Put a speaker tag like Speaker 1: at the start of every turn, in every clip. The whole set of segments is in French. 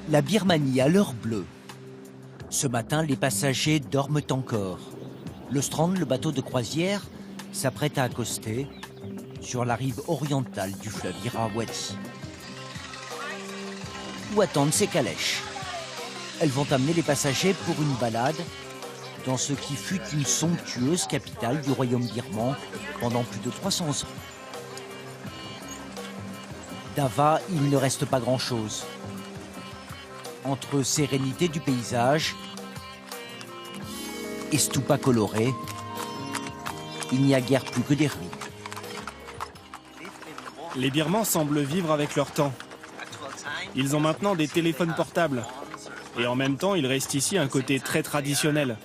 Speaker 1: La Birmanie à l'heure bleue. Ce matin, les passagers dorment encore. Le Strand, le bateau de croisière, s'apprête à accoster sur la rive orientale du fleuve Irrawaddy. Où attendent ces calèches? Elles vont amener les passagers pour une balade dans ce qui fut une somptueuse capitale du royaume birman pendant plus de 300 ans. D'Ava, il ne reste pas grand-chose. Entre sérénité du paysage et stupas colorés, il n'y a guère plus que des ruines.
Speaker 2: Les Birmans semblent vivre avec leur temps. Ils ont maintenant des téléphones portables. Et en même temps, il reste ici un côté très traditionnel.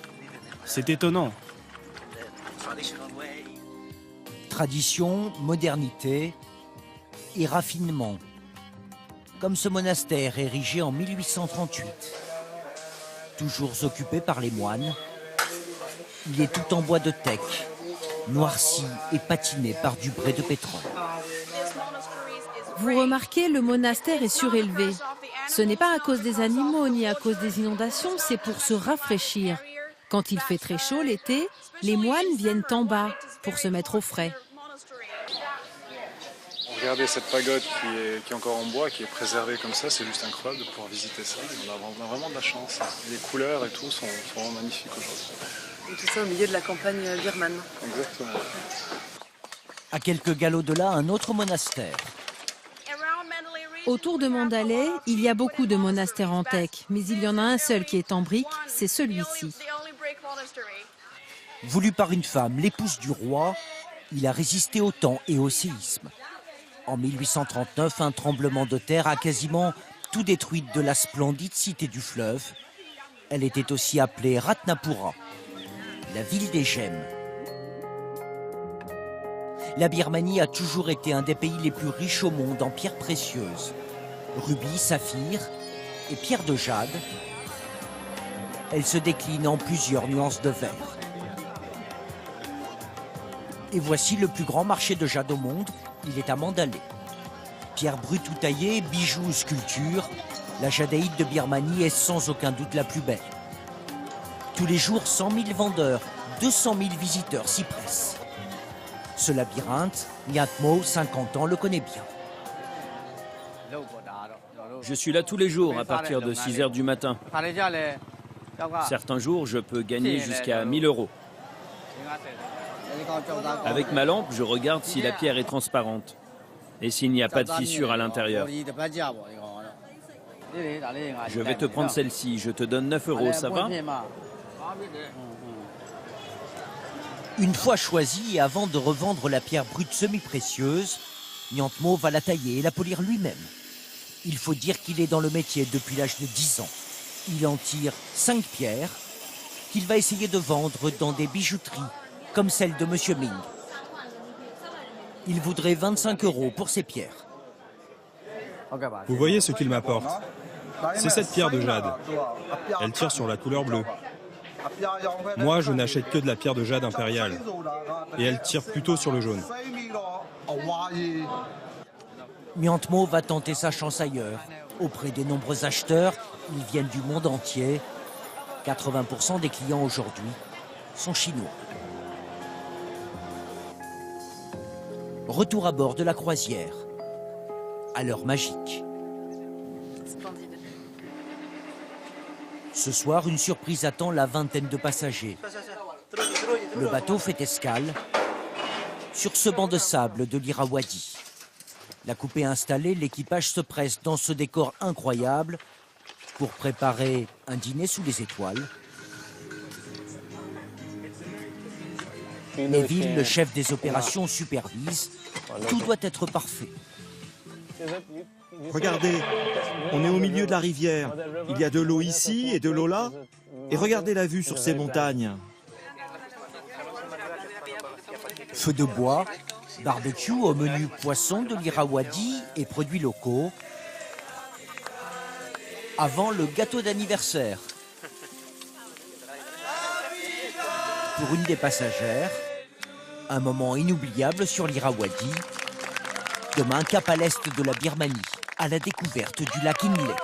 Speaker 2: C'est étonnant.
Speaker 1: Tradition, modernité et raffinement. Comme ce monastère érigé en 1838. Toujours occupé par les moines, il est tout en bois de teck, noirci et patiné par du bré de pétrole.
Speaker 3: Vous remarquez, le monastère est surélevé. Ce n'est pas à cause des animaux ni à cause des inondations, c'est pour se rafraîchir. Quand il fait très chaud l'été, les moines viennent en bas pour se mettre au frais.
Speaker 4: Regardez cette pagode qui est encore en bois, qui est préservée comme ça, c'est juste incroyable de pouvoir visiter ça. On a vraiment de la chance. Les couleurs et tout sont vraiment magnifiques aujourd'hui.
Speaker 5: Et tout ça au milieu de la campagne birmane.
Speaker 4: Exactement.
Speaker 1: À quelques galops de là, un autre monastère.
Speaker 3: Autour de Mandalay, il y a beaucoup de monastères en teck, mais il y en a un seul qui est en brique, c'est celui-ci.
Speaker 1: Voulu par une femme, l'épouse du roi, il a résisté au temps et au séisme. En 1839, un tremblement de terre a quasiment tout détruit de la splendide cité du fleuve. Elle était aussi appelée Ratnapura, la ville des gemmes. La Birmanie a toujours été un des pays les plus riches au monde en pierres précieuses. Rubis, saphirs et pierres de jade. Elle se décline en plusieurs nuances de vert. Et voici le plus grand marché de jade au monde, il est à Mandalay. Pierres brutes ou taillées, bijoux ou sculptures, la jadéite de Birmanie est sans aucun doute la plus belle. Tous les jours, 100 000 vendeurs, 200 000 visiteurs s'y pressent. Ce labyrinthe, Nyatmo, 50 ans, le connaît bien.
Speaker 6: Je suis là tous les jours à partir de 6 h du matin. Certains jours, je peux gagner jusqu'à 1 000 €. Avec ma lampe, je regarde si la pierre est transparente et s'il n'y a pas de fissure à l'intérieur. Je vais te prendre celle-ci, je te donne 9 €, ça va?
Speaker 1: Une fois choisie et avant de revendre la pierre brute semi-précieuse, Nyantmo va la tailler et la polir lui-même. Il faut dire qu'il est dans le métier depuis l'âge de 10 ans. Il en tire 5 pierres qu'il va essayer de vendre dans des bijouteries comme celle de Monsieur Ming. Il voudrait 25 € pour ces pierres.
Speaker 7: Vous voyez ce qu'il m'apporte? C'est cette pierre de jade. Elle tire sur la couleur bleue. Moi, je n'achète que de la pierre de jade impériale. Et elle tire plutôt sur le jaune.
Speaker 1: Nyantmo va tenter sa chance ailleurs. Auprès des nombreux acheteurs, ils viennent du monde entier. 80% des clients aujourd'hui sont chinois. Retour à bord de la croisière. À l'heure magique.
Speaker 5: Splendide.
Speaker 1: Ce soir, une surprise attend la vingtaine de passagers. Le bateau fait escale sur ce banc de sable de l'Irrawaddy. La coupée installée, l'équipage se presse dans ce décor incroyable pour préparer un dîner sous les étoiles. Neville, le chef des opérations, supervise. Tout doit être parfait.
Speaker 8: Regardez, on est au milieu de la rivière. Il y a de l'eau ici et de l'eau là. Et regardez la vue sur ces montagnes.
Speaker 1: Feu de bois, barbecue au menu poisson de l'Irrawaddy et produits locaux. Avant le gâteau d'anniversaire. Pour une des passagères, un moment inoubliable sur l'Irrawaddy. Demain, cap à l'est de la Birmanie, à la découverte du lac Inle.